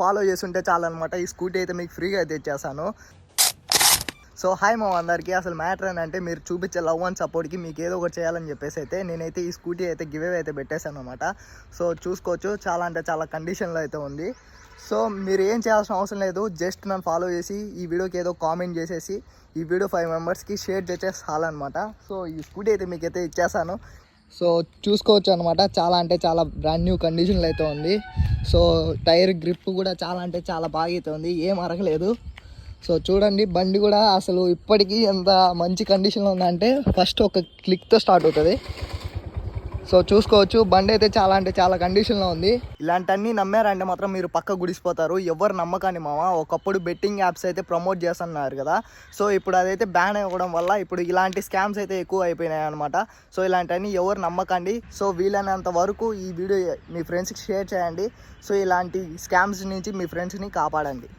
Follow చేస్తుంటే చాలన్నమాట. ఈ scooty అయితే మీకు ఫ్రీగా అయితే ఇచ్చేసాను. సో హాయ్ మా అందరికీ. అసలు మ్యాటర్ ఏంటంటే మీరు చూపించే లవ్ అండ్ సపోర్ట్కి మీకు ఏదో ఒకటి చేయాలని చెప్పేసి అయితే నేనైతే ఈ స్కూటీ అయితే గివ్ అవే అయితే పెట్టేశాను అనమాట. సో చూసుకోవచ్చు, చాలా అంటే చాలా కండిషన్లో అయితే ఉంది. సో మీరు ఏం చేయాల్సిన అవసరం లేదు, జస్ట్ నన్ను ఫాలో చేసి ఈ వీడియోకి ఏదో కామెంట్ చేసేసి ఈ వీడియో 5 మెంబర్స్కి షేర్ చేసే చాలన్నమాట. సో ఈ స్కూటీ అయితే మీకు అయితే ఇచ్చేసాను. సో చూసుకోవచ్చు అనమాట, చాలా అంటే చాలా బ్రాండ్ న్యూ కండిషన్లో అయితే ఉంది. సో టైర్ గ్రిప్ కూడా చాలా అంటే చాలా బాగా అయితే ఉంది, ఏం అరగలేదు. సో చూడండి, బండి కూడా అసలు ఇప్పటికీ ఎంత మంచి కండిషన్లో ఉందంటే ఫస్ట్ ఒక క్లిక్తో స్టార్ట్ అవుతుంది. సో చూసుకోవచ్చు, బండి అయితే చాలా అంటే చాలా కండిషన్లో ఉంది. ఇలాంటివన్నీ నమ్మారంటే మాత్రం మీరు పక్క గుడిసిపోతారు. ఎవరు నమ్మకాన్ని మామ. ఒకప్పుడు బెట్టింగ్ యాప్స్ అయితే ప్రమోట్ చేస్తున్నారు కదా, సో ఇప్పుడు అదైతే బ్యాన్ అవ్వడం వల్ల ఇప్పుడు ఇలాంటి స్కామ్స్ అయితే ఎక్కువ అయిపోయినాయి అనమాట. సో ఇలాంటివన్నీ ఎవరు నమ్మకండి. సో వీలైనంత వరకు ఈ వీడియో మీ ఫ్రెండ్స్కి షేర్ చేయండి. సో ఇలాంటి స్కామ్స్ నుంచి మీ ఫ్రెండ్స్ని కాపాడండి.